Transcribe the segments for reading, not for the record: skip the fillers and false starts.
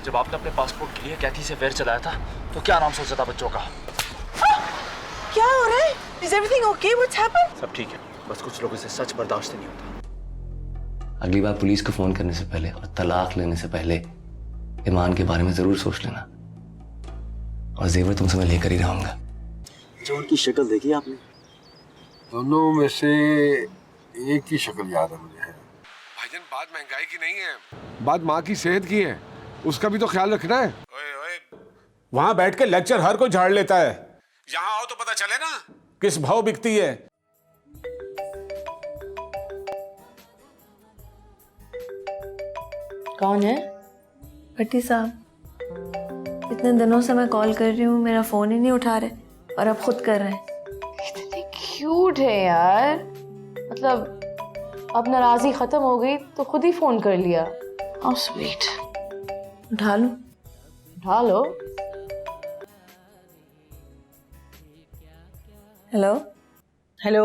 जब आपने अपने पासपोर्ट के लिए कैथी से फेयर चलाया था तो क्या नाम सोचा था बच्चों का? क्या हो रहा है? Is everything okay? What's happened? सब ठीक है, बस कुछ लोगों से सच बर्दाश्त नहीं होता। अगली बार पुलिस को फोन करने से पहले और तलाक लेने से पहले ईमान के बारे में जरूर सोच लेना। और जेवर तुमसे मैं लेकर ही रहूंगा। जो उनकी शक्ल देखी आपने? दोनों में से एक की शक्ल याद है मुझे। भाईजान, बात महंगाई की नहीं है, बात माँ की सेहत की है। उसका भी तो ख्याल रखना है। ओए ओए, वहां बैठ के लेक्चर हर कोई झाड़ लेता है। यहाँ आओ तो पता चले ना किस भाव बिकती है। कौन है? भट्टी साहब, इतने दिनों से मैं कॉल कर रही हूँ, मेरा फोन ही नहीं उठा रहे और अब खुद कर रहे हैं। कितनी क्यूट है यार। मतलब अब नाराजगी खत्म हो गई तो खुद ही फोन कर लिया। How sweet. उठा लो। उठा लो। Hello hello.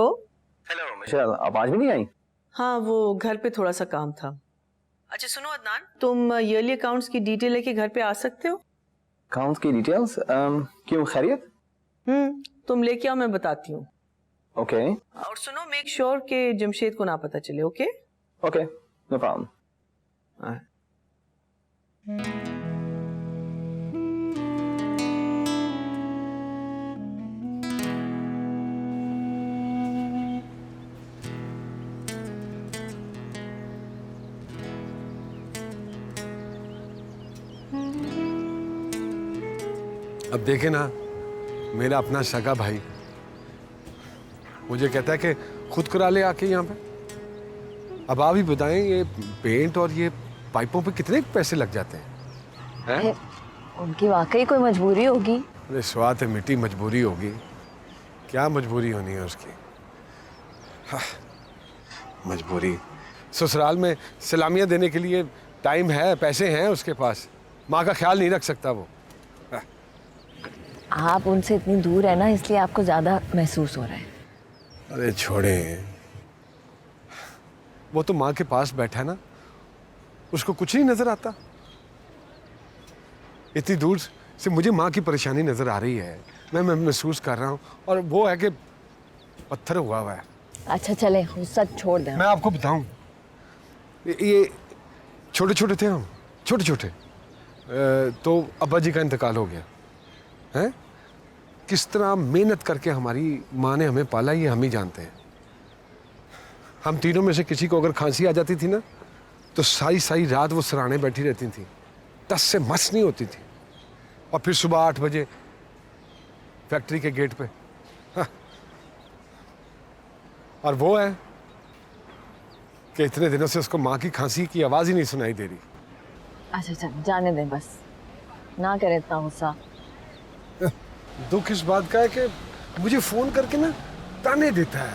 हेलो मिशेल, आप आज भी नहीं आई? हाँ, वो घर पे थोड़ा सा काम था। अच्छा सुनो अदनान, तुम ईयरली अकाउंट्स की डिटेल लेके घर पे आ सकते हो? अकाउंट्स की डिटेल्स? क्यों, खैरियत? तुम लेके आओ, मैं बताती हूँ। ओके और सुनो, मेक श्योर कि जमशेद को ना पता चले। Okay okay, no problem. अब देखे ना, मेरा अपना सगा भाई मुझे कहता है कि खुद करा ले आके यहाँ पे। अब आप ही बताएं, ये पेंट और ये पाइपों पे कितने पैसे लग जाते हैं? उनकी वाकई कोई मजबूरी होगी। अरे स्वाद है मिट्टी, मजबूरी होगी। क्या मजबूरी होनी है उसकी? हाँ, मजबूरी। ससुराल में सलामियाँ देने के लिए टाइम है, पैसे हैं उसके पास, माँ का ख्याल नहीं रख सकता वो। आप उनसे इतनी दूर है ना, इसलिए आपको ज्यादा महसूस हो रहा है। अरे छोड़े, वो तो माँ के पास बैठा है ना, उसको कुछ नहीं नजर आता। इतनी दूर से मुझे माँ की परेशानी नजर आ रही है, मैं महसूस कर रहा हूँ, और वो है कि पत्थर हुआ हुआ है। अच्छा चले, गुस्सा छोड़ दें। मैं आपको बताऊं, ये छोटे छोटे थे हम, छोटे छोटे, तो अब्बा जी का इंतकाल हो गया है। किस तरह मेहनत करके हमारी माँ ने हमें पाला, ये हम ही जानते हैं। हम तीनों में से किसी को अगर खांसी आ जाती थी ना, तो सारी सारी रात वो सराहने बैठी रहती थी, टस से मस नहीं होती थी। और फिर सुबह 8 बजे फैक्ट्री के गेट पे। हाँ। और वो है कि इतने दिनों से उसको माँ की खांसी की आवाज़ ही नहीं सुनाई दे रही। अच्छा चल, जाने दें बस, ना करे इतना गुस्सा। दुख इस बात का है कि मुझे फोन करके ना ताने देता है,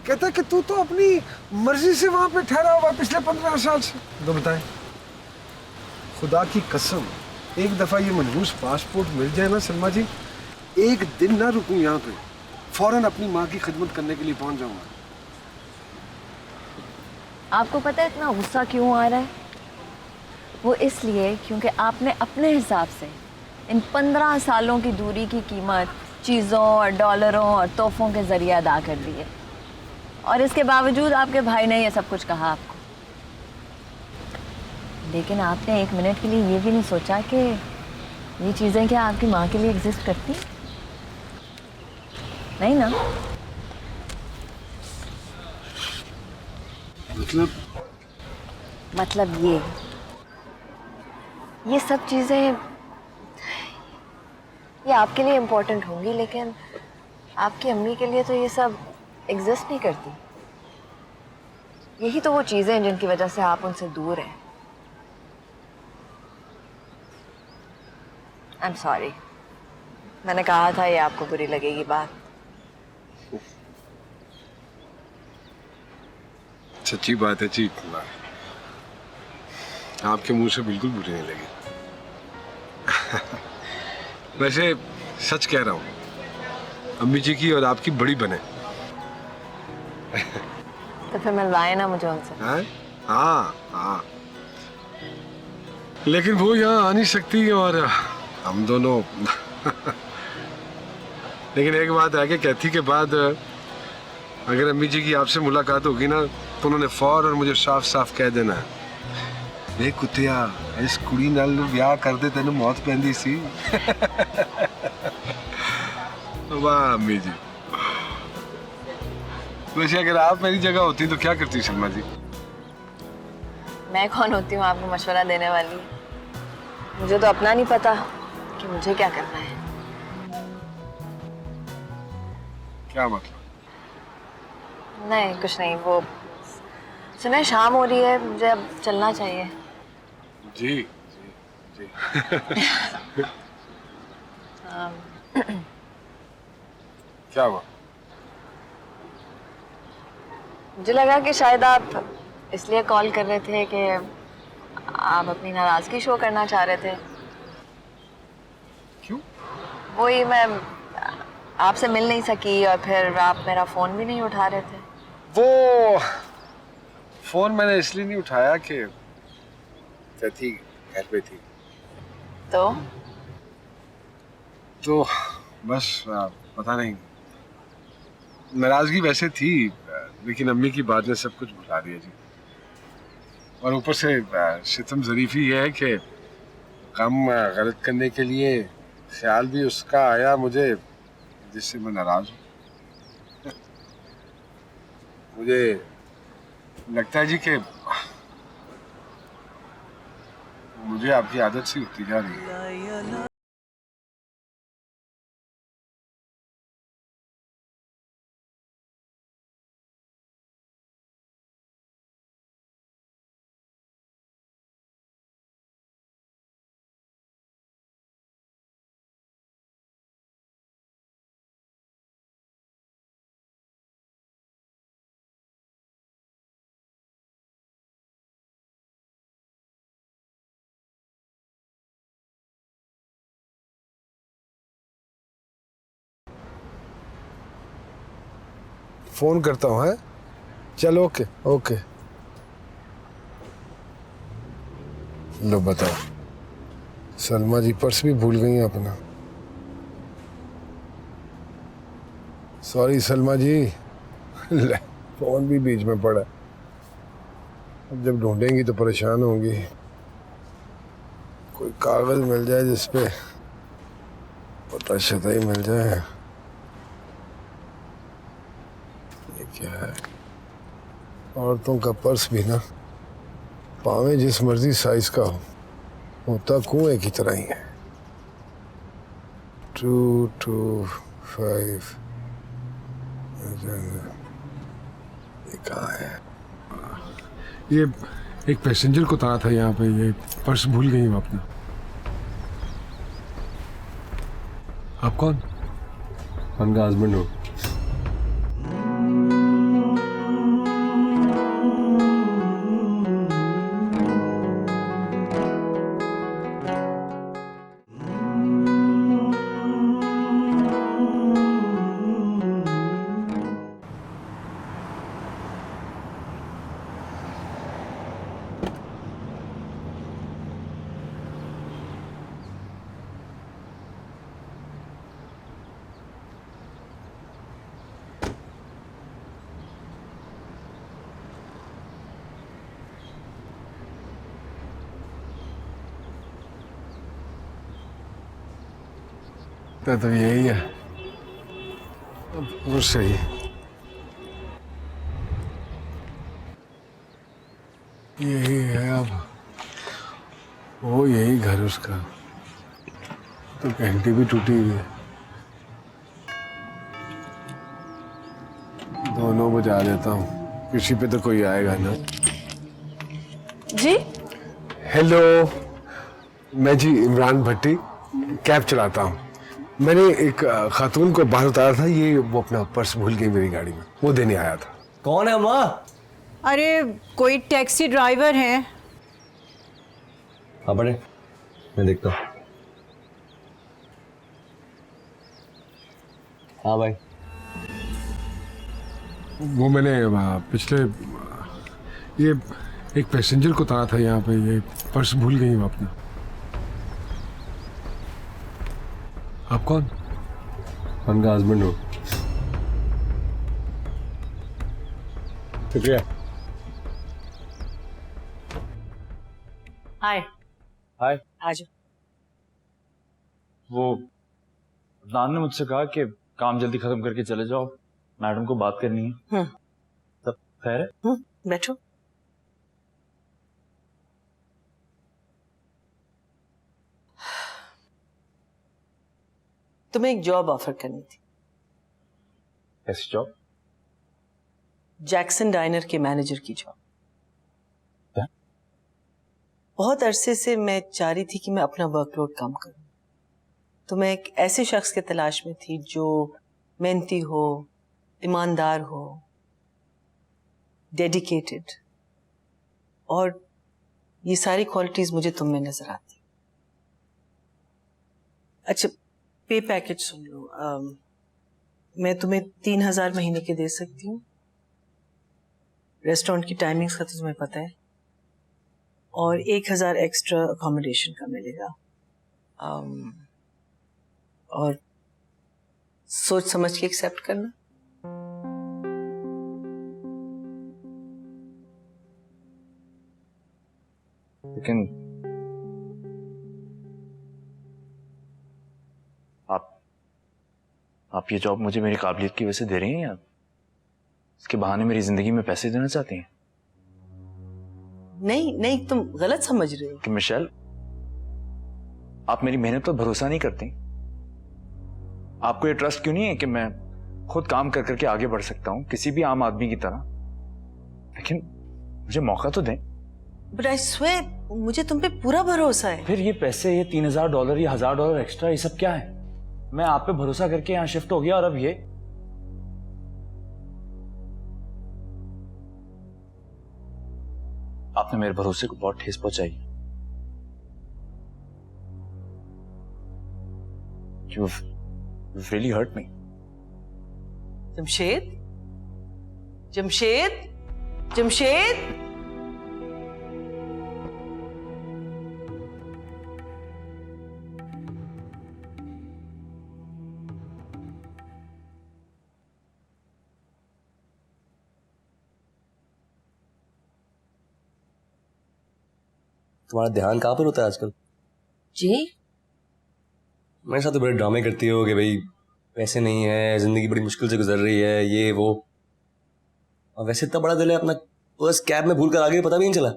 कहता है कि तू तो अपनी मर्जी से वहां पे ठहरा हुआ पिछले 15 साल से। तो बताएं, खुदा की कसम, एक दफा ये मनहूस पासपोर्ट मिल जाए ना सलमा जी, एक दिन ना रुकूं यहाँ पे, फौरन अपनी माँ की खिदमत करने के लिए पहुंच जाऊंगा। आपको पता है इतना गुस्सा क्यों आ रहा है? वो इसलिए क्योंकि आपने अपने हिसाब से इन 15 सालों की दूरी की कीमत चीज़ों और डॉलरों और तोहफों के जरिए अदा कर दी है, और इसके बावजूद आपके भाई ने ये सब कुछ कहा आपको। लेकिन आपने एक मिनट के लिए ये भी नहीं सोचा कि ये चीज़ें क्या आपकी माँ के लिए एग्जिस्ट करती? नहीं ना? मतलब ये सब चीज़ें ये आपके लिए इम्पोर्टेंट होंगी, लेकिन आपकी अम्मी के लिए तो ये सब एग्जिस्ट नहीं करती। यही तो वो चीज़ें हैं जिनकी वजह से आप उनसे दूर हैं। आई एम सॉरी, मैंने कहा था ये आपको बुरी लगेगी बात। सच्ची बात है जी, आपके मुंह से बिल्कुल बुरी नहीं लगी। वैसे सच कह रहा हूँ, अम्मी जी की और आपकी बड़ी बने। तो फिर मिलवाए ना मुझे उनसे। हाँ हाँ हाँ, लेकिन वो यहाँ आ नहीं सकती और हम दोनों लेकिन एक बात है कि कैथी के बाद अगर अम्मी जी की आपसे मुलाकात होगी ना तो उन्होंने फौरन मुझे साफ साफ कह देना है, वे कुत्तिया इस कुड़ी नाल ब्याह कर दे तेन मौत पैंदी सी। वाह अम्मी जी। वैसे अगर आप मेरी जगह होती तो क्या करती सलमा जी? मैं कौन होती हूँ आपको मशवरा देने वाली? मुझे तो अपना नहीं पता कि मुझे क्या करना है। क्या मतलब? नहीं कुछ नहीं। वो सुने शाम हो रही है, मुझे अब चलना चाहिए। जी जी जी। क्या हुआ? मुझे लगा कि शायद आप इसलिए कॉल कर रहे थे कि आप अपनी नाराजगी शो करना चाह रहे थे। क्यों? वही मैं आपसे मिल नहीं सकी और फिर आप मेरा फोन भी नहीं उठा रहे थे। वो फोन मैंने इसलिए नहीं उठाया कि कैथी घर पे थी। तो बस पता नहीं, नाराजगी वैसे थी लेकिन अम्मी की बात ने सब कुछ भुला दिया जी। और ऊपर से सितम ज़रीफ़ी ये है कि काम गलत करने के लिए ख्याल भी उसका आया मुझे जिससे मैं नाराज हूँ। मुझे लगता है जी कि मुझे आपकी आदत सी होती जा रही है। फोन करता हूँ। है चलो, ओके ओके। लो बताओ, सलमा जी पर्स भी भूल गई हैं अपना। सॉरी सलमा जी, ले फोन भी बीच में पड़ा। अब जब ढूंढेंगी तो परेशान होंगी। कोई कागज मिल जाए जिसपे पता शता ही मिल जाए। ये क्या है? औरतों का पर्स भी ना पावे जिस मर्जी साइज का हो, होता कुएं की तरह ही है। 225। ये कहाँ है? ये एक पैसेंजर को उतारा था यहाँ पे, ये पर्स भूल गई हूँ अपना। आप कौन? उनका हस्बैंड हो। तो यही है, वो सही है। यही है अब, वो यही घर उसका। तो घंटी भी टूटी हुई है। दोनों बजा देता हूँ, किसी पे तो कोई आएगा ना। जी हेलो, मैं जी इमरान भट्टी कैब चलाता हूँ। मैंने एक खातून को बाहर उतारा था, ये वो अपना पर्स भूल गई मेरी गाड़ी में, वो देने आया था। कौन है माँ? अरे कोई टैक्सी ड्राइवर है। हाँ बड़े, मैं देखता हूँ। हाँ भाई। वो मैंने पिछले ये एक पैसेंजर को उतारा था यहाँ पे, ये पर्स भूल गई हूँ अपना। आप कौन? उनका हस्बैंड हो। शुक्रिया। हाय। हाय। आज वो अदनान ने मुझसे कहा कि काम जल्दी खत्म करके चले जाओ, मैडम को बात करनी है। सब खैर है? बैठो। तुम्हें एक जॉब ऑफर करनी थी। कैसी जॉब? जैक्सन डाइनर के मैनेजर की जॉब। क्या? बहुत अरसे से मैं चाह रही थी कि मैं अपना वर्कलोड कम करूं, तो मैं एक ऐसे शख्स के तलाश में थी जो मेहनती हो, ईमानदार हो, डेडिकेटेड, और ये सारी क्वालिटीज मुझे तुम में नजर आती। अच्छा, पे पैकेज सुन लो। मैं तुम्हें 3,000 महीने के दे सकती हूँ। रेस्टोरेंट की टाइमिंग्स का तो तुम्हें पता है, और 1,000 एक्स्ट्रा अकोमोडेशन का मिलेगा। और सोच समझ के एक्सेप्ट करना। लेकिन आप ये जॉब मुझे मेरी काबिलियत की वजह से दे रही हैं या इसके बहाने मेरी जिंदगी में पैसे देना चाहती हैं? नहीं नहीं, तुम गलत समझ रहे हो। कि मिशेल, आप मेरी मेहनत पर भरोसा नहीं करती? आपको ये ट्रस्ट क्यों नहीं है कि मैं खुद काम कर करके आगे बढ़ सकता हूं किसी भी आम आदमी की तरह? लेकिन मुझे मौका तो दें। बट आई स्वेयर, मुझे तुम पे पूरा भरोसा है। फिर ये पैसे, ये $3,000, ये $1,000 एक्स्ट्रा, ये सब क्या है? मैं आप पे भरोसा करके यहां शिफ्ट हो गया और अब ये। आपने मेरे भरोसे को बहुत ठेस पहुंचाई। You've really hurt me. Jamshed, Jamshed, Jamshed. तुम्हारा ध्यान कहाँ पर होता है आजकल? जी? मेरे साथ तो बड़े ड्रामे करती हो कि भाई पैसे नहीं है, जिंदगी बड़ी मुश्किल से गुजर रही है, ये वो। और वैसे इतना बड़ा दिल है, अपना पर्स कैब में भूल कर आ गई, पता भी नहीं चला।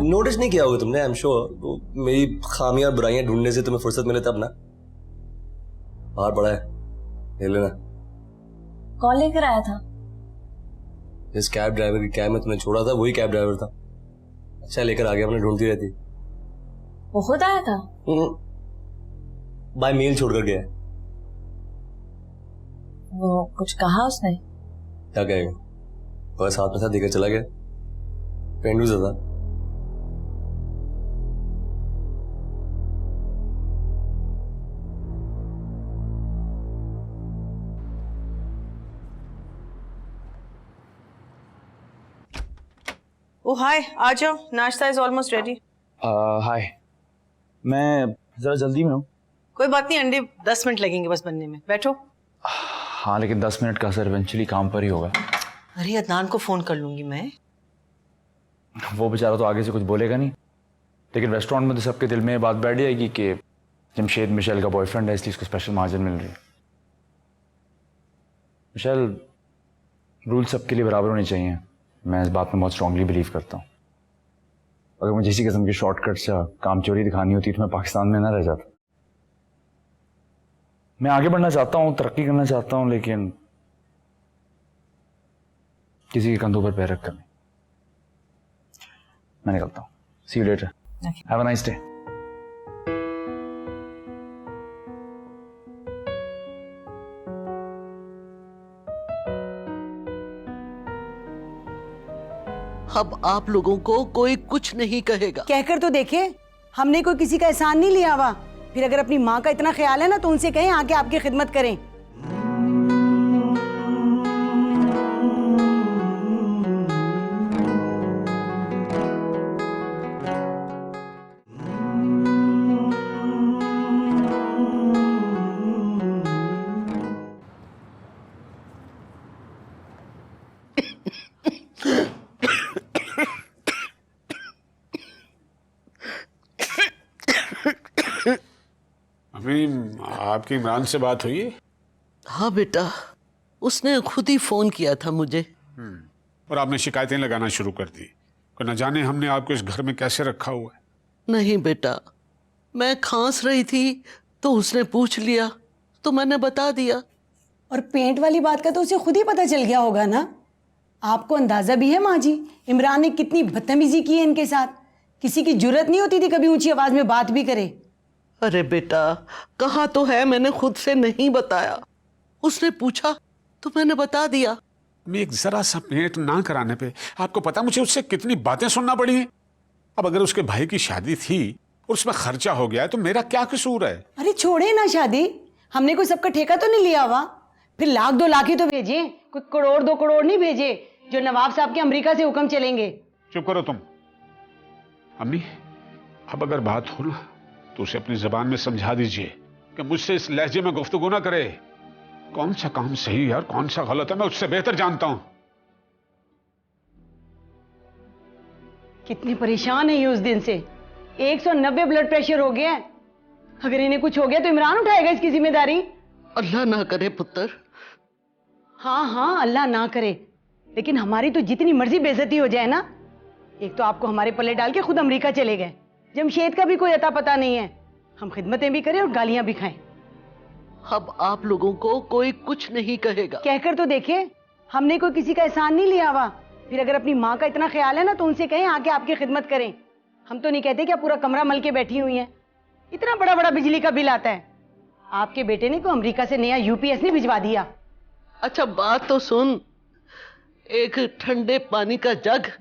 नोटिस नहीं किया होगा तुमने, आई एम श्योर। मेरी खामियां बुराइयां ढूंढने से तुम्हें फुर्सत मिले तब ना। बाहर पड़ा है, ले लेना। कौन लेकर आया था? जिस कैब ड्राइवर की कैब में तुमने छोड़ा था वही कैब ड्राइवर था। अच्छा लेकर आ गया, अपने ढूंढती रहती। वो खुद आया था? बाय मेल छोड़कर गया। वो कुछ कहा उसने? क्या कहेगा, पर्स हाथ में था, देकर चला गया। पेंडू था। ओ हाय, आ जाओ, नाश्ता इज ऑलमोस्ट रेडी। हाय, मैं जरा जल्दी में हूँ। कोई बात नहीं, अंडे 10 मिनट लगेंगे बस बनने में। बैठो। हाँ, लेकिन 10 मिनट का असर इवेंचुअली काम पर ही होगा। अरे अदनान को फोन कर लूंगी मैं। वो बेचारा तो आगे से कुछ बोलेगा नहीं, लेकिन रेस्टोरेंट में तो सबके दिल में ये बात बैठ जाएगी कि जमशेद मिशेल का बॉयफ्रेंड है, इसलिए इसको स्पेशल मार्जिन मिल रही है। मिशेल, रूल सबके लिए बराबर होने चाहिए। मैं इस बात में बहुत स्ट्रांगली बिलीव करता हूँ। अगर मुझे इसी किस्म की शॉर्टकट से काम चोरी दिखानी होती तो मैं पाकिस्तान में ना रह जाता। मैं आगे बढ़ना चाहता हूँ, तरक्की करना चाहता हूँ, लेकिन किसी के कंधों पर पैर रखकर नहीं। मैं निकलता हूँ। See you later. Have a nice day. अब आप लोगों को कोई कुछ नहीं कहेगा। कहकर तो देखे, हमने कोई किसी का एहसान नहीं लिया हुआ। फिर अगर अपनी माँ का इतना ख्याल है ना तो उनसे कहें आके आपकी खिदमत करें। अभी आपकी इमरान से बात हुई है? हाँ बेटा, उसने खुद ही फोन किया था मुझे। और आपने शिकायतें लगाना शुरू कर दी कि न जाने हमने आपको इस घर में कैसे रखा हुआ है। नहीं बेटा, मैं खांस रही थी तो उसने पूछ लिया तो मैंने बता दिया। और पेंट वाली बात का तो उसे खुद ही पता चल गया होगा ना। आपको अंदाजा भी है माँ जी, इमरान ने कितनी बदतमीजी की है इनके साथ। किसी की जुर्रत नहीं होती थी कभी ऊंची आवाज में बात भी करे। अरे बेटा, कहा तो है मैंने खुद से नहीं बताया, उसने पूछा तो मैंने बता दिया। मैं एक जरा सा पेंट ना कराने पे आपको पता मुझे उससे कितनी बातें सुनना पड़ी हैं। अब अगर उसके भाई की शादी थी और उसमें खर्चा हो गया है तो मेरा क्या कसूर है? अरे छोड़े ना शादी, हमने कोई सबका ठेका तो नहीं लिया हुआ। फिर 1-2 लाख ही तो भेजे, कोई 1-2 करोड़ नहीं भेजे जो नवाब साहब के अमेरिका से हुक्म चलेंगे। चुप करो तुम। अम्मी, अब अगर बात हो ना तो उसे अपनी जबान में समझा दीजिए कि मुझसे इस लहजे में गुफ्तगू ना करे। कौन सा काम सही है और कौन सा गलत है मैं उससे बेहतर जानता हूं। कितनी परेशान है ये उस दिन से। 190 ब्लड प्रेशर हो गया है। अगर इन्हें कुछ हो गया तो इमरान उठाएगा इसकी जिम्मेदारी। अल्लाह ना करे पुत्र। हाँ हाँ, अल्लाह ना करे, लेकिन हमारी तो जितनी मर्जी बेइज्जती हो जाए ना। एक तो आपको हमारे पल्ले डाल के खुद अमेरिका चले गए, जमशेद का भी कोई अता पता नहीं है। हम खिदमतें भी करें और गालियां भी खाएं। अब आप लोगों को कोई कुछ नहीं कहेगा। कहकर तो देखे, हमने कोई किसी का एहसान नहीं लिया हुआ। फिर अगर अपनी माँ का इतना ख्याल है ना तो उनसे कहें आके आपकी खिदमत करें। हम तो नहीं कहते कि आप पूरा कमरा मल के बैठी हुई हैं। इतना बड़ा बड़ा बिजली का बिल आता है। आपके बेटे ने को अमेरिका से नया यूपीएस नहीं भिजवा दिया। अच्छा बात तो सुन, एक ठंडे पानी का जग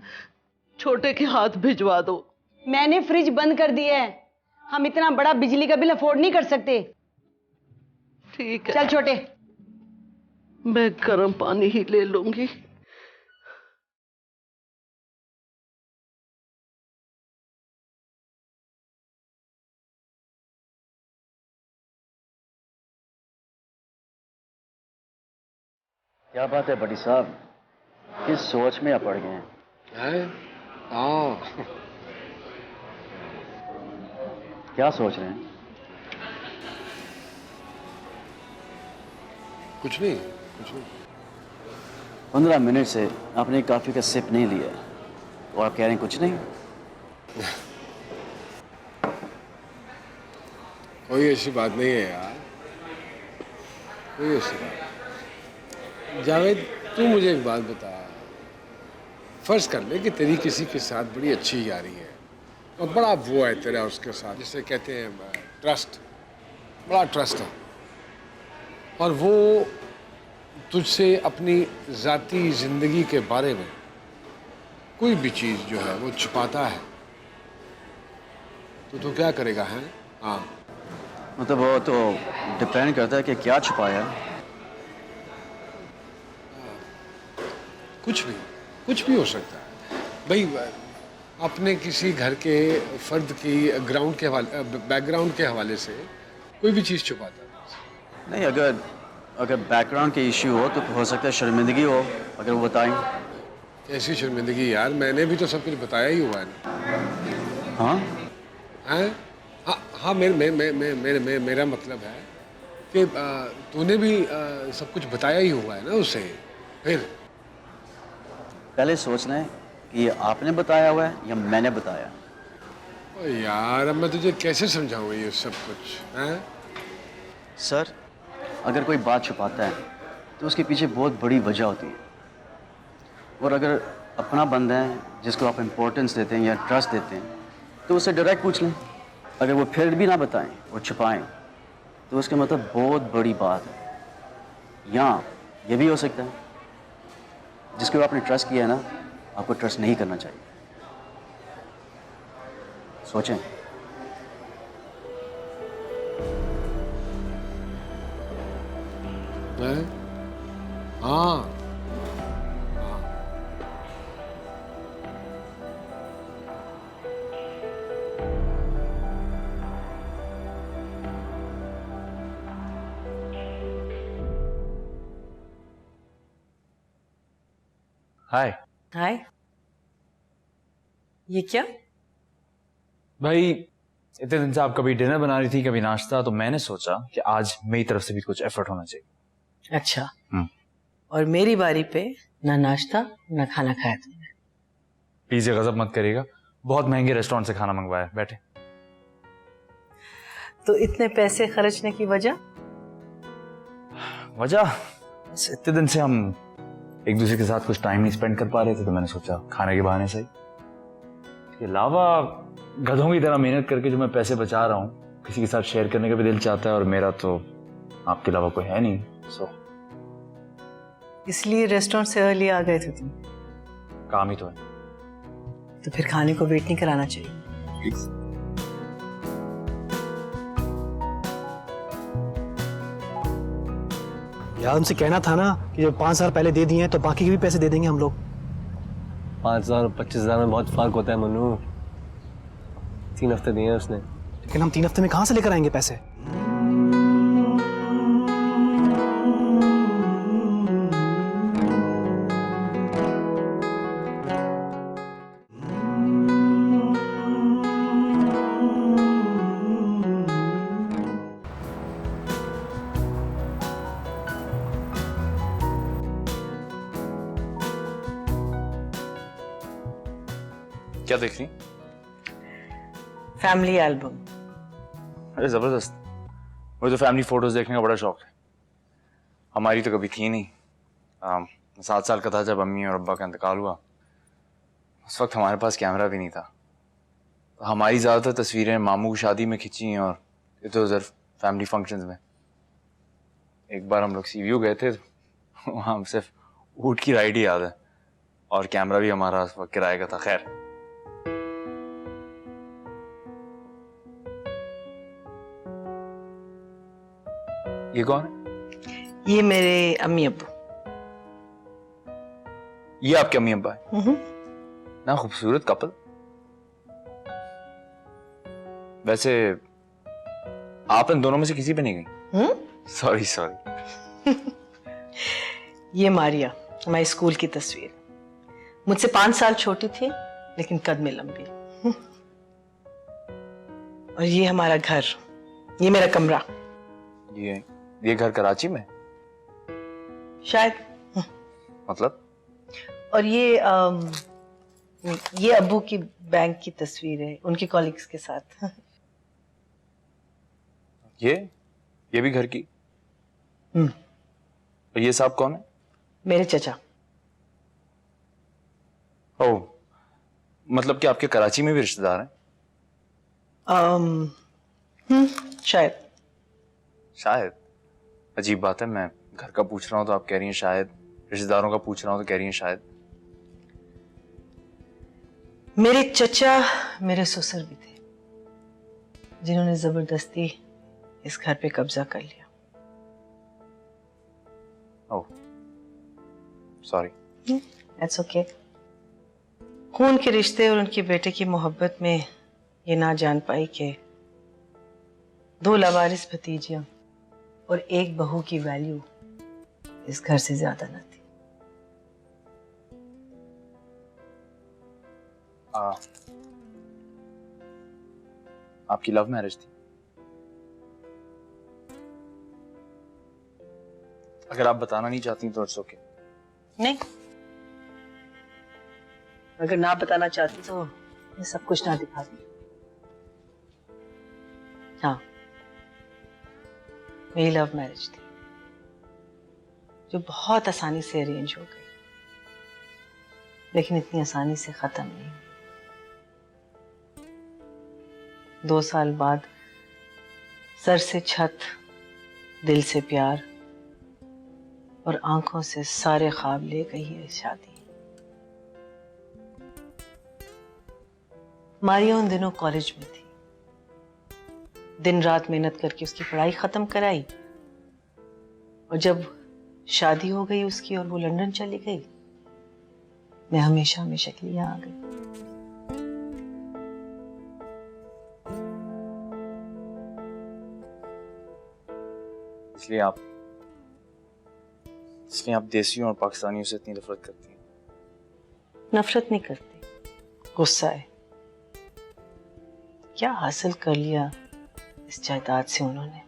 छोटे के हाथ भिजवा दो। मैंने फ्रिज बंद कर दिया है, हम इतना बड़ा बिजली का बिल अफोर्ड नहीं कर सकते। ठीक है, चल छोटे। मैं गर्म पानी ही ले लूंगी। क्या बात है बड़ी साहब, किस सोच में आप पड़ गए हैं? हाँ, क्या सोच रहे हैं? कुछ नहीं, कुछ नहीं। 15 मिनट से आपने कॉफी का सिप नहीं लिया और आप कह रहे हैं कुछ नहीं। कोई ऐसी बात नहीं है यार, कोई ऐसी बात। जावेद, तू मुझे एक बात बता। फर्ज कर ले कि तेरी किसी के साथ बड़ी अच्छी यारी है और बड़ा वो है तेरा उसके साथ, जिसे कहते हैं ट्रस्ट, बड़ा ट्रस्ट है, और वो तुझसे अपनी ज़ाती ज़िंदगी के बारे में कोई भी चीज़ जो है वो छुपाता है, तो तू क्या करेगा? है हाँ, मतलब वो तो डिपेंड करता है कि क्या छुपाया। कुछ भी हो सकता है भाई। अपने किसी घर के फर्द की ग्राउंड के हवाले, बैकग्राउंड के हवाले से कोई भी चीज़ छुपाता है। नहीं, अगर बैकग्राउंड के इश्यू हो तो हो सकता है शर्मिंदगी हो, अगर वो बताएं। कैसी शर्मिंदगी यार, मैंने भी तो सब कुछ बताया ही हुआ है ना। हाँ हैं? हाँ, मेरा मतलब है कि तूने भी सब कुछ बताया ही हुआ है ना उसे। फिर पहले सोचना है कि ये आपने बताया हुआ है या मैंने बताया। ओ यार, अब मैं तुझे कैसे समझाऊँ ये सब कुछ? हैं? सर, अगर कोई बात छुपाता है तो उसके पीछे बहुत बड़ी वजह होती है, और अगर अपना बंदा है जिसको आप इम्पोर्टेंस देते हैं या ट्रस्ट देते हैं तो उससे डायरेक्ट पूछ लें। अगर वो फिर भी ना बताएं और छुपाएं तो उसका मतलब बहुत बड़ी बात है। या ये भी हो सकता है जिसको आपने ट्रस्ट किया है ना, आपको ट्रस्ट नहीं करना चाहिए। सोचें। हैं? हाँ, हाय। हाय, ये क्या? भाई, इतने दिन से आप कभी डिनर बना रही थी कभी नाश्ता, तो मैंने सोचा कि आज मेरी तरफ से भी कुछ एफर्ट होना चाहिए। अच्छा, और मेरी बारी पे ना नाश्ता ना खाना खाया तुमने। प्लीज गजब मत करिएगा, बहुत महंगे रेस्टोरेंट से खाना मंगवाया। बैठे। तो इतने पैसे खर्चने की वजह? इतने दिन से हम एक दूसरे के साथ कुछ टाइम नहीं स्पेंड कर पा रहे थे, तो मैंने सोचा खाने के बहाने से ही। इसके अलावा गधों की तरह मेहनत करके जो मैं पैसे बचा रहा हूँ, किसी के साथ शेयर करने का भी दिल चाहता है, और मेरा तो आपके अलावा कोई है नहीं। इसलिए रेस्टोरेंट से अर्ली आ गए थे तुम? काम ही तो है। तो फिर खाने को वेट नहीं कराना चाहिए। यार उनसे कहना था ना कि जो 5 साल पहले दे दिए हैं तो बाकी के भी पैसे दे देंगे हम लोग। 5,000 और 25,000 में बहुत फर्क होता है मनु। 3 हफ्ते दिए हैं उसने। लेकिन हम 3 हफ्ते में कहाँ से लेकर आएंगे पैसे? क्या देख रही? Family album. अरे जबरदस्त, मुझे तो फैमिली फोटोज देखने का बड़ा शौक है। हमारी तो कभी थी नहीं। 7 साल का था जब अम्मी और अब्बा का इंतकाल हुआ। उस वक्त हमारे पास कैमरा भी नहीं था। तो हमारी ज़्यादातर तस्वीरें मामू की शादी में खींची हैं और इधर उधर फैमिली फंक्शंस में। एक बार हम लोग सीवीओ गए थे, वहाँ हम सिर्फ ऊँट की राइड ही याद है, और कैमरा भी हमारा उस वक्त किराए का था। खैर, ये कौन है? ये मेरे अम्मी अब्बू। ये आपके अम्मी अब्बा है? ना खूबसूरत कपल। वैसे आप इन दोनों में से किसी पे नहीं गई? सॉरी। ये मारिया, हमारे स्कूल की तस्वीर। मुझसे 5 साल छोटी थी लेकिन कद में लंबी। और ये हमारा घर, ये मेरा कमरा। ये घर कराची में शायद। मतलब? और ये अब्बू की बैंक की तस्वीर है उनके कॉलीग्स के साथ। ये भी घर की? और ये साहब कौन है? मेरे चचा। ओह, मतलब कि आपके कराची में भी रिश्तेदार हैं? शायद। शायद अजीब बात है। मैं घर का पूछ रहा हूँ तो आप कह रही हैं शायद, रिश्तेदारों का पूछ रहा हूँ तो कह रही हैं शायद। मेरे चचा मेरे ससुर भी थे, जिन्होंने जबरदस्ती इस घर पे कब्जा कर लिया। ओह, सॉरी। That's okay. खून के रिश्ते और उनके बेटे की मोहब्बत में ये ना जान पाई कि 2 लावारिस भतीजियां और एक बहू की वैल्यू इस घर से ज्यादा न थी। आपकी लव मैरिज थी? अगर आप बताना नहीं चाहती तो इट्स ओके। नहीं, अगर ना बताना चाहती तो मैं सब कुछ ना दिखा दी। हाँ, मेरी लव मैरिज थी जो बहुत आसानी से अरेंज हो गई, लेकिन इतनी आसानी से खत्म नहीं हुई। 2 साल बाद सर से छत, दिल से प्यार और आंखों से सारे ख्वाब ले गई है शादी। मारिया उन दिनों कॉलेज में थी। दिन रात मेहनत करके उसकी पढ़ाई खत्म कराई, और जब शादी हो गई उसकी और वो लंदन चली गई, मैं हमेशा हमेशा के लिए यहाँ आ गई। इसलिए आप देसियों और पाकिस्तानियों से इतनी नफरत करती हैं? नफरत नहीं करती, गुस्सा है क्या हासिल कर लिया इस जायदाद से उन्होंने।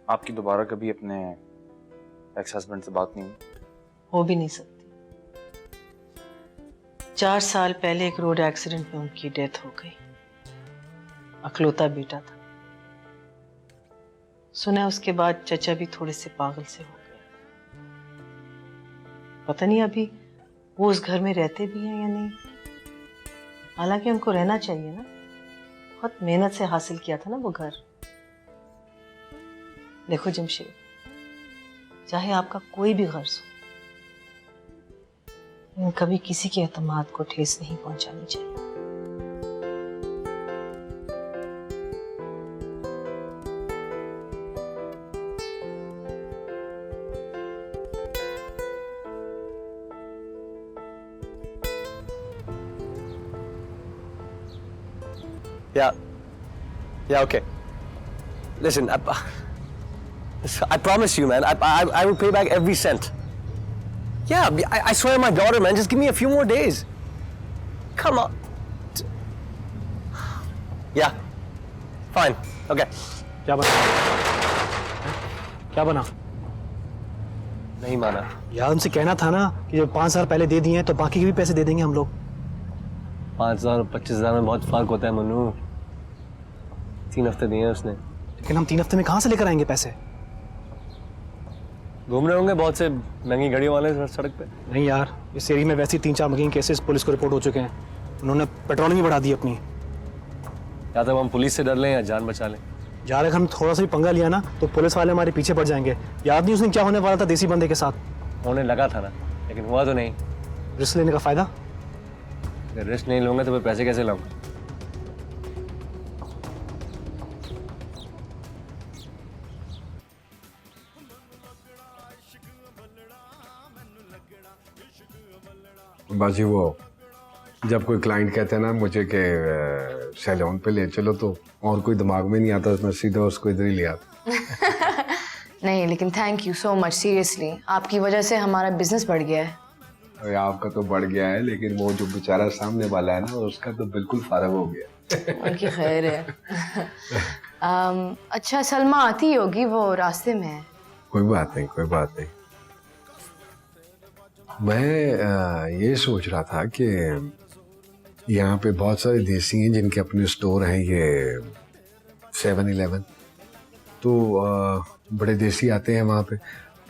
आपकी दोबारा कभी अपने एक्स हस्बैंड से बात नहीं हुई? हो भी नहीं सकती। 4 साल पहले एक रोड एक्सीडेंट में उनकी डेथ हो गई। अकलौता बेटा था। सुना उसके बाद चचा भी थोड़े से पागल से हो गए। पता नहीं अभी वो उस घर में रहते भी हैं या नहीं। हालांकि उनको रहना चाहिए ना, बहुत मेहनत से हासिल किया था ना वो घर। देखो जमशेद, चाहे आपका कोई भी गर्ज हो, लेकिन कभी किसी के एतमाद को ठेस नहीं पहुंचानी चाहिए। Yeah, okay. Listen, I promise you, man. I will pay back every cent. Yeah, I swear my daughter, man. Just give me a few more days. Come on. Yeah. Fine. Okay. क्या बना? क्या बना? नहीं माना। यार उनसे कहना था ना कि जब 5 साल पहले दे दिए हैं तो बाकी के भी पैसे दे देंगे हम लोग। 5,000 और 25,000 में बहुत फर्क होता है मनु। 3 हफ्ते दिए हैं उसने। लेकिन हम 3 हफ्ते में कहाँ से लेकर आएंगे पैसे? घूम रहे होंगे बहुत से महंगी गाड़ियों वाले सड़क पे। नहीं यार, इस एरिया में वैसे ही 3-4 मगीन केसेस पुलिस को रिपोर्ट हो चुके हैं। उन्होंने पेट्रोलिंग भी बढ़ा दी अपनी। या तो हम पुलिस से डर लें या जान बचा लें। यार अगर हम थोड़ा सा भी पंगा लिया ना तो पुलिस वाले हमारे पीछे पड़ जाएंगे। याद नहीं उस दिन क्या होने वाला था देसी बंदे के साथ? होने लगा था ना, लेकिन हुआ तो नहीं। रिस्क लेने का फायदा? अगर रिस्क नहीं लूंगा तो फिर पैसे कैसे लाऊंगा? बाजी वो जब कोई क्लाइंट कहते हैं ना मुझे कि सैलून पे ले चलो तो और कोई दिमाग में नहीं आता, मैं सीधा उसको इधर ही ले आता। नहीं, लेकिन thank you so much, seriously आपकी वजह से हमारा बिजनेस बढ़ गया है। अरे आपका तो बढ़ गया है, लेकिन वो जो बेचारा सामने वाला है ना उसका तो बिल्कुल फारग हो गया। उनकी खैर है। अच्छा, सलमा आती होगी, वो रास्ते में है। कोई बात नहीं, कोई बात नहीं। मैं ये सोच रहा था कि यहाँ पे बहुत सारे देसी हैं जिनके अपने स्टोर हैं, ये 7-Eleven, तो बड़े देसी आते हैं वहाँ पे।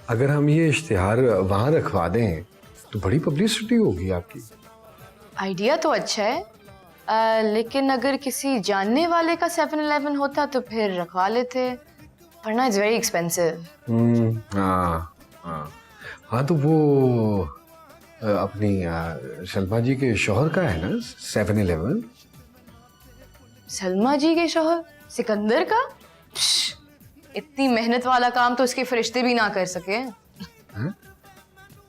अगर हम ये इश्तिहार वहाँ रखवा दें तो बड़ी पब्लिसिटी होगी आपकी। आइडिया तो अच्छा है, लेकिन अगर किसी जानने वाले का 7-Eleven होता तो फिर रखवा लेते, वरना इट्स वेरी एक्सपेंसिव। हाँ तो वो अपनी सलमा जी के शौहर का है ना 7-Eleven। सलमा जी के शौहर सिकंदर का? इतनी मेहनत वाला काम तो उसके फरिश्ते भी ना कर सके।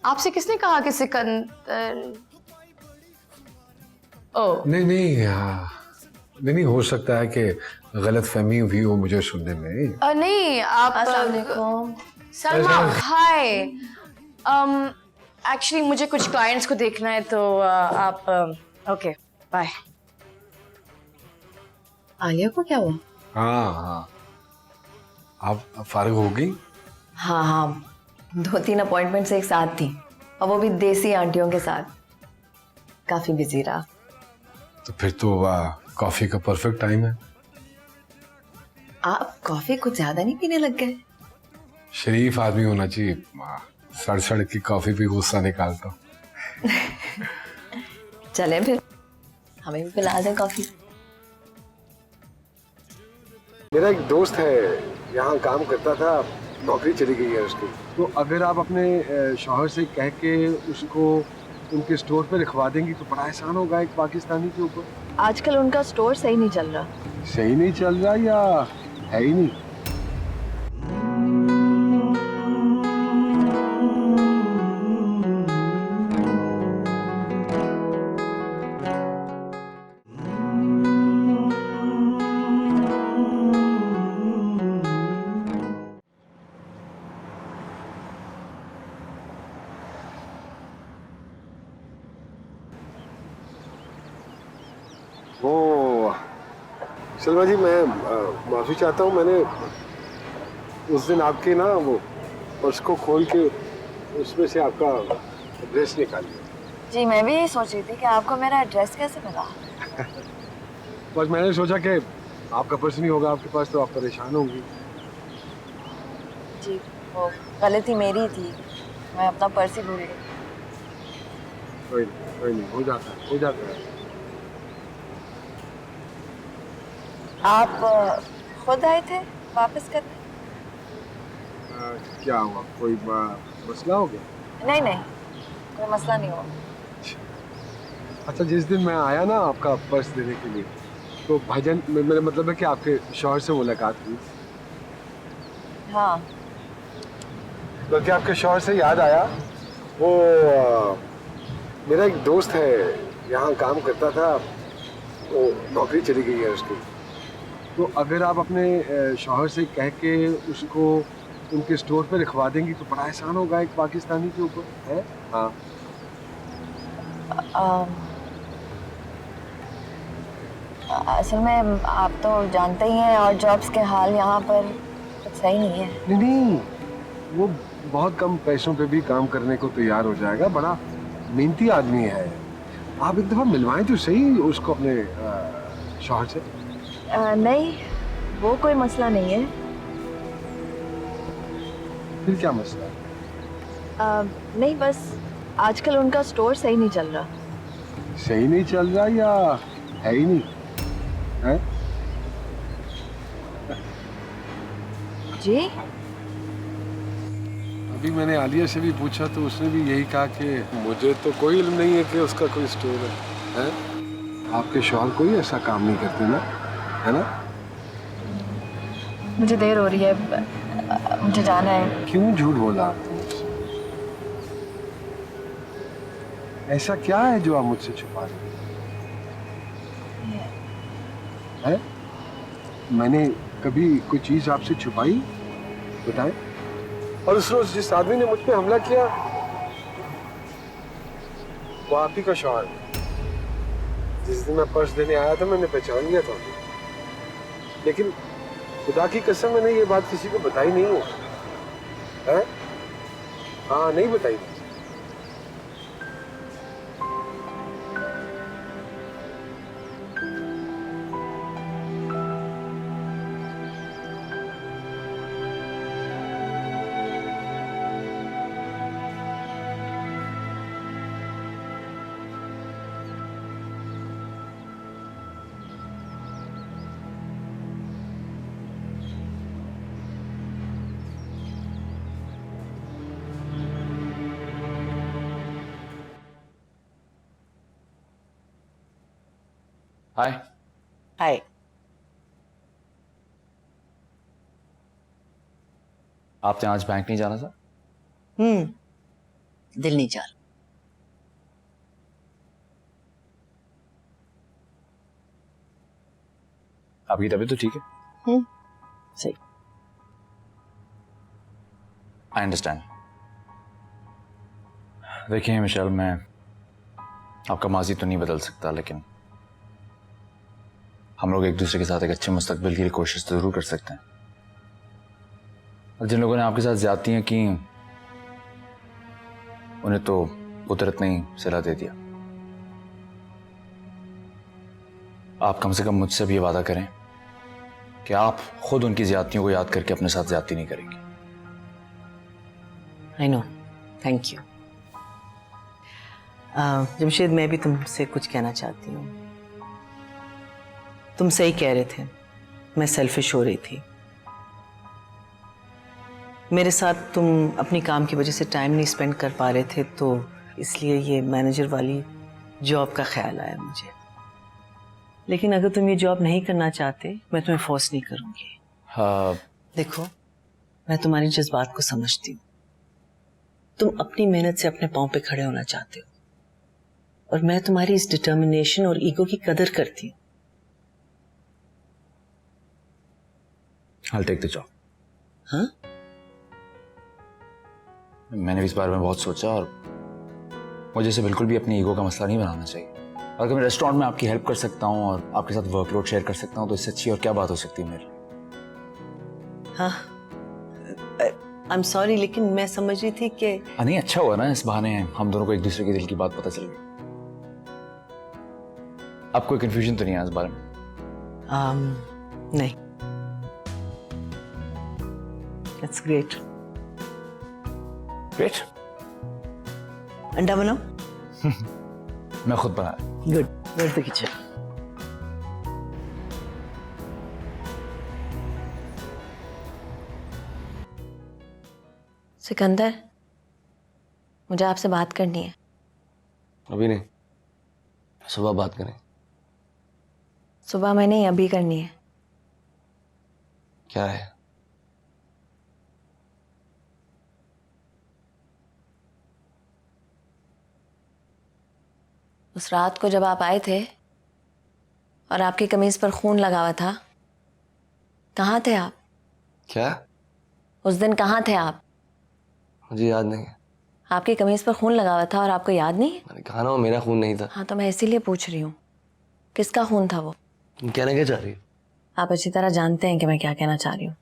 आपसे किसने कहा कि सिकंदर? ओ नहीं नहीं, नहीं हो सकता है कि गलत फहमी हुई हो मुझे सुनने में। नहीं, आप सलमा, हाय। एक्चुअली मुझे कुछ क्लाइंट्स को देखना है, तो आप ओके बाय। आलिया को क्या हुआ? हाँ, आप फारिग हो गई? हाँ, 2-3 अपॉइंटमेंट्स एक साथ थी, और वो भी देसी आंटियों के साथ। काफी बिजी रहा। तो फिर तो कॉफी का परफेक्ट टाइम है। आप कॉफी कुछ ज्यादा नहीं पीने लग गए? शरीफ आदमी होना चाहिए, सड़ की कॉफी भी गुस्सा निकालता हूँ। चले फिर, हमें भी पिला दें कॉफी। मेरा एक दोस्त है, यहाँ काम करता था, नौकरी चली गई है उसकी। तो अगर आप अपने शौहर से कह के उसको उनके स्टोर पे लिखवा देंगी तो बड़ा एहसान होगा एक पाकिस्तानी के ऊपर। आजकल उनका स्टोर सही नहीं चल रहा। सही नहीं चल रहा या है ही नहीं? वो सलमा जी, मैं माफ़ी चाहता हूँ। मैंने उस दिन आपके ना वो पर्स को खोल के उसमें से आपका एड्रेस निकाल लिया। जी मैं भी यही सोच रही थी कि आपको मेरा एड्रेस कैसे मिला। बस मैंने सोचा कि आपका पर्स नहीं होगा आपके पास तो आप परेशान होंगी। जी वो गलती मेरी थी, मैं अपना पर्स ही भूल गई। कोई नहीं, हो जाता है। आप खुद आए थे वापस करने? क्या हुआ, कोई मसला हो गया? नहीं नहीं, कोई मसला नहीं हुआ। अच्छा, जिस दिन मैं आया ना आपका पर्स देने के लिए, तो भाईजान, मेरा मतलब है कि आपके शौहर से मुलाकात हुई। हाँ। बल्कि आपके शौहर से याद आया, वो मेरा एक दोस्त है, यहाँ काम करता था, वो नौकरी चली गई है उसकी। तो अगर आप अपने शौहर से कह के उसको उनके स्टोर पे लिखवा देंगी तो बड़ा एहसान होगा एक पाकिस्तानी के ऊपर, है? हाँ। असल में आप तो जानते ही हैं और जॉब्स के हाल यहाँ पर कुछ सही नहीं है। नहीं, वो बहुत कम पैसों पे भी काम करने को तैयार हो जाएगा, बड़ा मेहनती आदमी है। आप एक दफा मिलवाएं तो सही उसको अपने शौहर से। नहीं, वो कोई मसला नहीं है। फिर क्या मसला है? नहीं, बस आजकल उनका स्टोर सही नहीं चल रहा। सही नहीं चल रहा या है ही नहीं है? जी अभी मैंने आलिया से भी पूछा तो उसने भी यही कहा कि मुझे तो कोई इल्म नहीं है कि उसका कोई स्टोर है? आपके शौहर कोई ऐसा काम नहीं करते ना, है ना? मुझे देर हो रही है, मुझे जाना है। क्यों झूठ बोला आपने मुझसे? ऐसा क्या है जो आप मुझसे छुपा रहे हैं? मैंने कभी कोई चीज आपसे छुपाई? बताएं। और उस रोज जिस आदमी ने मुझ पे हमला किया वो आप ही का शौहर। जिस दिन मैं पर्स देने आया था मैंने पहचान लिया था, लेकिन खुदा की कसम मैंने ये बात किसी को बताई नहीं हो। है? हाँ, नहीं बताई। हाय। हाय। आपने आज बैंक नहीं जाना था? दिल नहीं चाह रहा। आपकी तबीयत तो ठीक है? सही। I understand. देखिए मिशेल, मैं आपका माजी तो नहीं बदल सकता, लेकिन हम लोग एक दूसरे के साथ एक अच्छे मुस्तकबिल के लिए कोशिश तो जरूर कर सकते हैं। और जिन लोगों ने आपके साथ ज्यादतियां की उन्हें तो कुदरत ने ही सिला दे दिया। आप कम से कम मुझसे भी ये वादा करें कि आप खुद उनकी ज्यादतियों को याद करके अपने साथ ज्यादती नहीं करेंगे। I know, thank you. Jamshed, मैं भी तुमसे कुछ कहना चाहती हूँ। तुम सही कह रहे थे, मैं सेल्फिश हो रही थी। मेरे साथ तुम अपनी काम की वजह से टाइम नहीं स्पेंड कर पा रहे थे, तो इसलिए ये मैनेजर वाली जॉब का ख्याल आया मुझे। लेकिन अगर तुम ये जॉब नहीं करना चाहते, मैं तुम्हें फोर्स नहीं करूंगी। हाँ। देखो, मैं तुम्हारी जज्बात को समझती हूँ। तुम अपनी मेहनत से अपने पांव पे खड़े होना चाहते हो, और मैं तुम्हारी इस डिटर्मिनेशन और ईगो की कदर करती हूँ। I'll take the job. हाँ? मैंने भी इस बारे में बहुत सोचा और मुझे इसे बिल्कुल भी अपनी ईगो का मसला नहीं बनाना चाहिए। और अगर मैं रेस्टोरेंट में आपकी हेल्प कर सकता हूँ और आपके साथ वर्कलोड शेयर कर सकता हूँ तो इससे अच्छी और क्या बात हो सकती है मेरे लिए? हाँ, आई एम सॉरी, लेकिन मैं समझ रही थी कि नहीं, अच्छा हुआ ना, इस बहाने हम दोनों को एक दूसरे के दिल की बात पता चल गई। अब कोई कंफ्यूजन तो नहीं है इस बारे में? नहीं, इट्स ग्रेट। ग्रेट। अंडा बनाओ। मैं खुद बनाया। Good, where the kitchen. Sikandar, मुझे आपसे बात करनी है। अभी नहीं, सुबह बात करें। सुबह में नहीं, अभी करनी है। क्या है? उस रात को जब आप आए थे और आपकी कमीज पर खून लगा हुआ था, कहाँ थे आप? क्या? उस दिन कहाँ थे आप? मुझे याद नहीं है। आपकी कमीज पर खून लगा हुआ था और आपको याद नहीं है? मैंने कहा ना वो मेरा खून नहीं था। हाँ, तो मैं इसीलिए पूछ रही हूँ, किसका खून था वो? तुम कहना क्या चाह रही हो? आप अच्छी तरह जानते हैं कि मैं क्या कहना चाह रही हूँ।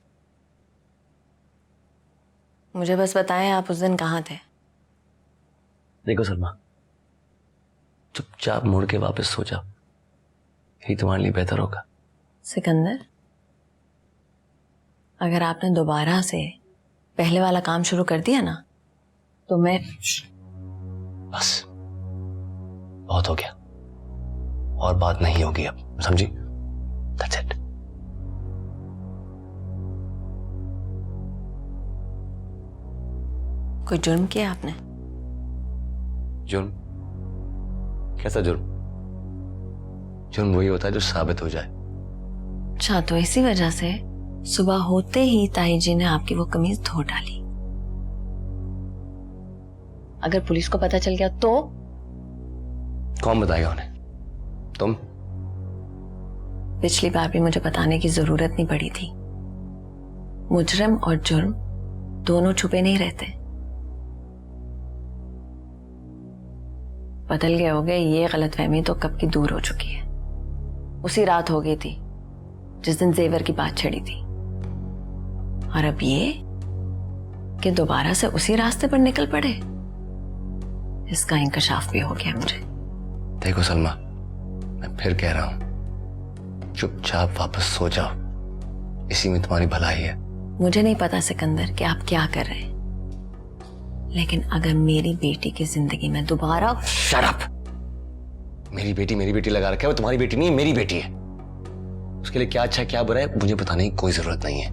मुझे बस बताएं, आप उस दिन कहाँ थे? देखो सलमा, चुपचाप मुड़ के वापस सो जाओ, यही तुम्हारे लिए बेहतर होगा। सिकंदर, अगर आपने दोबारा से पहले वाला काम शुरू कर दिया ना तो मैं... बस बहुत हो गया, और बात नहीं होगी अब, समझी? That's it. कोई जुर्म किया आपने? जुर्म? कैसा जुर्म? जुर्म वही होता है जो साबित हो जाए। अच्छा, तो इसी वजह से सुबह होते ही ताई जी ने आपकी वो कमीज धो डाली। अगर पुलिस को पता चल गया तो? कौन बताएगा उन्हें? तुम? पिछली बार भी मुझे बताने की जरूरत नहीं पड़ी थी। मुजरिम और जुर्म दोनों छुपे नहीं रहते। बदल गए होगे, ये गलतफहमी तो कब की दूर हो चुकी है। उसी रात हो गई थी जिस दिन जेवर की बात छिड़ी थी, और अब ये कि दोबारा से उसी रास्ते पर निकल पड़े। इसका इंकशाफ भी हो गया मुझे। देखो सलमा, मैं फिर कह रहा हूं, चुपचाप वापस सो जाओ, इसी में तुम्हारी भलाई है। मुझे नहीं पता सिकंदर कि आप क्या कर रहे हैं, लेकिन अगर मेरी बेटी की जिंदगी में दोबारा... शट अप! मेरी बेटी लगा रखा है, वो तुम्हारी बेटी नहीं है, मेरी बेटी है। उसके लिए क्या अच्छा है क्या बुरा है मुझे बताने की कोई जरूरत नहीं है।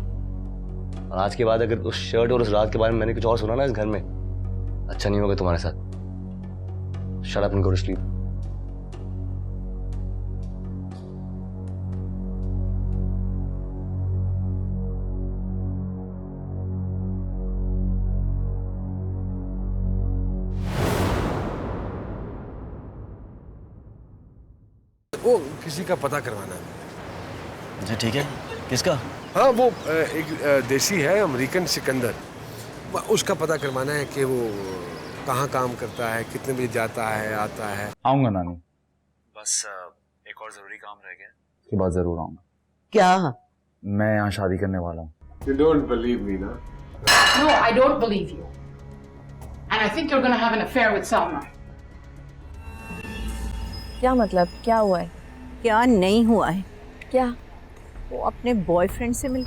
और आज के बाद अगर उस शर्ट और उस रात के बारे में मैंने कुछ और सुना ना इस घर में, अच्छा नहीं होगा तुम्हारे साथ। Shut up and go to sleep. वो किसी का पता करवाना है। अच्छा ठीक है, किसका? हाँ, वो एक देसी है, अमेरिकन सिकंदर, उसका पता करवाना है कि वो कहाँ काम करता है, कितने बजे जाता है, आता है। आऊंगा नानी, बस एक और जरूरी काम रह गया। उसके बाद जरूर आऊंगा। क्या? मैं यहाँ शादी करने वाला हूँ। You don't believe me, ना? No, I don't believe you. And I think you're going to have an affair with Salma. क्या मतलब, क्या हुआ है? क्या नहीं हुआ है? क्या? वो अपने बॉयफ्रेंड से मिल